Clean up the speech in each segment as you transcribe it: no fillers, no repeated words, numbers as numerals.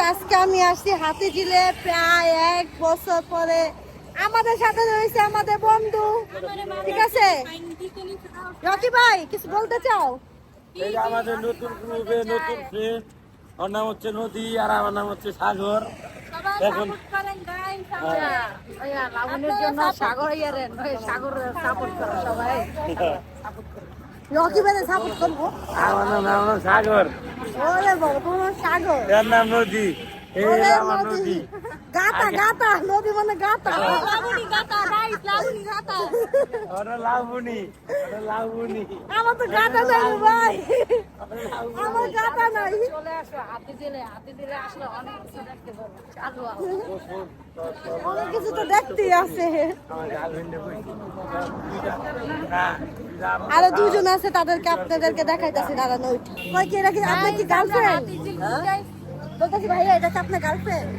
আজকে আমি আসছি হাতিঝিলে প্রায় 1 বছর পরে। আমাদের সাথে রয়েছে আমাদের বন্ধু, ঠিক আছে? রকি ভাই কিছু বলতে চাও? এই যে আমাদের নতুন গ্রুপে নতুন ফ্রেন্ড, ওর নাম হচ্ছে নদী আর আমার নাম হচ্ছে সাগর। এখন লাবণের জন্য সাগর সাগর সাপোর্ট করো সবাই। রকি ভাই সাপোর্ট করবো। আমার নাম সাগর, ওরে বাবা, তোমার সাগর, এর নাম নদী। এই ওরে আমার নদী। গাতা গাতা নদী মানে গাতা, লাবণী গাতা, রাইট লাবণী গাতা। ওরা লাবণী, ওরা লাবণী। আমার তো গাতা নাই রে ভাই, আমার গাতা নাই। চলে আসো হাতিঝিলে আসলে অনেক কিছু দেখতে পাবো। চালু অনেক কিছু তো দেখতেই আছে। আরো দুজন আছে, তাদেরকে আপনাদেরকে দেখাইতেছি। দাঁড়ানো ওইটা কই কি রাখি? আপনার কি গার্লফ্রেন্ড? বলতেছি ভাইয়া, এটা কি আপনার গার্লফ্রেন্ড?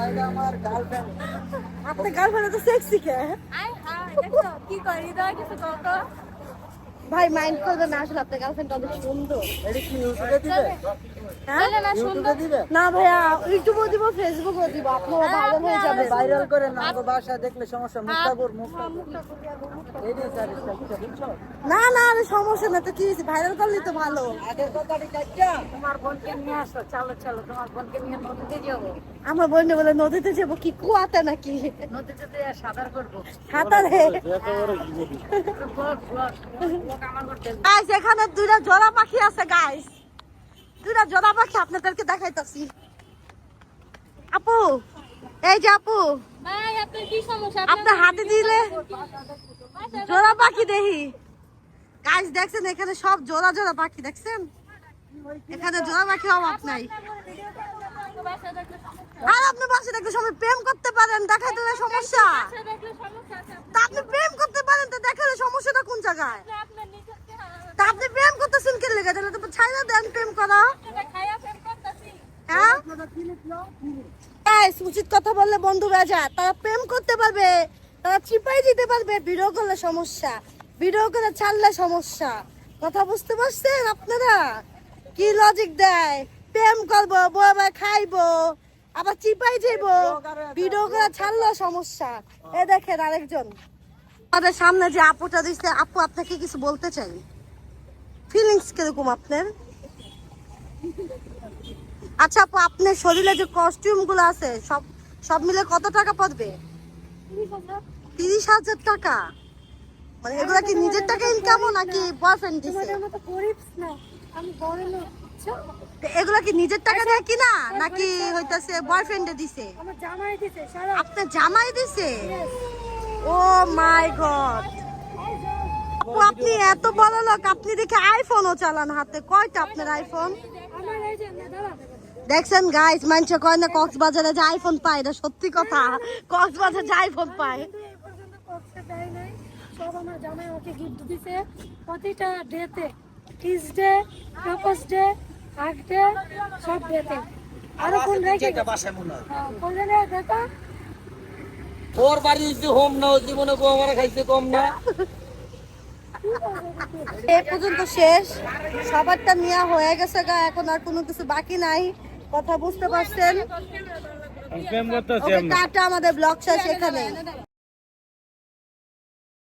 এটা আমার গার্লফ্রেন্ড। আপনার গার্লফ্রেন্ড তো সেক্সি কে? কি করি দাও কিছু কত ভাই মাইন্ড করবেন না, আসলে আপনার গার্লফ্রেন্ড অনেক সুন্দর। এটা কি ইউটিউবে দিবে? হ্যাঁ ইউটিউবে দিবে? না ভাইয়া, ইউটিউবেও দিব, ফেসবুকও দিব, আপনারা ভাইরাল হয়ে যাবে। ভাইরাল করে না, আমাকে বাসা দেখলে সমস্যা। মুক্তাপুর এই যে স্যার বুঝছো? না না, আরে সমস্যা না তো, কি ভাইরাল করলে তো ভালো। আগের কথাটি কাটটা তোমার বোনকে নিয়ে আসো। চলো চলো, তোমার বোনকে নিয়ে নদীতে যাবো। আমার বোনে বলে নদীতে যাবো, কি কুয়াতে নাকি? নদীতে যেয়ে সাঁতার করবো। সাঁতারে। এত বড় কি বলি? আমার করতে গাইস, এখানে দুইটা জোড়া পাখি আছে গাইস, দুইটা জোড়া পাখি আপনাদেরকে দেখাইতাছি। আপু, এই যে আপু, ভাই আপনার কি সমস্যা? আপনার হাতে দিলে জোড়া পাখি দেখি। গাইস দেখছেন, এখানে সব জোড়া জোড়া পাখি দেখছেন, এখানে জোড়া পাখি অভাব নাই। আর আপনি বাসে দেখলে সবাই প্রেম করতে পারেন, দেখাইতে হলে সমস্যা। তা আপনি প্রেম করতে পারেন, তো দেখালে সমস্যাটা কোন জায়গায়? তা আপনি প্রেম করতেছেন কে লেগে? তাহলে তো ছাইরা দেন প্রেম করা। হ্যাঁ গাইস, উচিত কথা বললে বন্ধু রাজা, তারা প্রেম করতে পারবে, তারা চিপাই দিতে পারবে। ভিডিও করলে সমস্যা, ভিডিও করে ছাড়লে সমস্যা। কথা বুঝতে পারছেন আপনারা? কি লজিক দেয়? প্রেম করবো, বউ খাইবো, আবার চিপাই যাইবো, ভিডিও করে ছাড়লে সমস্যা। এ দেখেন আরেকজন আমাদের সামনে যে আপুটা দিচ্ছে। আপু, আপনাকে কিছু বলতে চাই। ফিলিংস কিরকম আপনার? আচ্ছা আপু, আপনার শরীরে যে কস্টিউম গুলো আছে সব সব মিলে কত টাকা পড়বে? 30,000 টাকা? মানে এগুলা কি নিজের টাকা ইনকামও নাকি বয়ফ্রেন্ড দিছে? এগুলা কি নিজের টাকা দিয়ে কিনা নাকি হইতাছে বয়ফ্রেন্ডে দিছে? আপনার জামাই দিছে? ও মাই গড। আপু, আপনি এত বড় লোক, আপনি দেখে আইফোনও চালান হাতে। কয়টা আপনার আইফোন? দেখছেন গাইস, মানুষে কয় না কক্সবাজারে যে আইফোন পায়, এটা সত্যি কথা। কক্সবাজারে যে আইফোন পায়। সব আমার জামাই ওকে গিফট দিছে প্রতিটা ডেতে, kiss day, propose day, hug day, সব ডেতে। আরো কোন রেখে বাসায় মনে হয় কোনে রে দেখা ওর বাড়ি যে হোম না, জীবনে বউ আমার খাইছে কম না। এ পর্যন্ত শেষ, সবারটা নেওয়া হয়ে গেছে গা, এখন আর কোনো কিছু বাকি নাই। কথা বুঝতে পারছেন? প্রেম করতেছি ওকে আমরা। টাটা, আমাদের ব্লগ শেষ এখানে।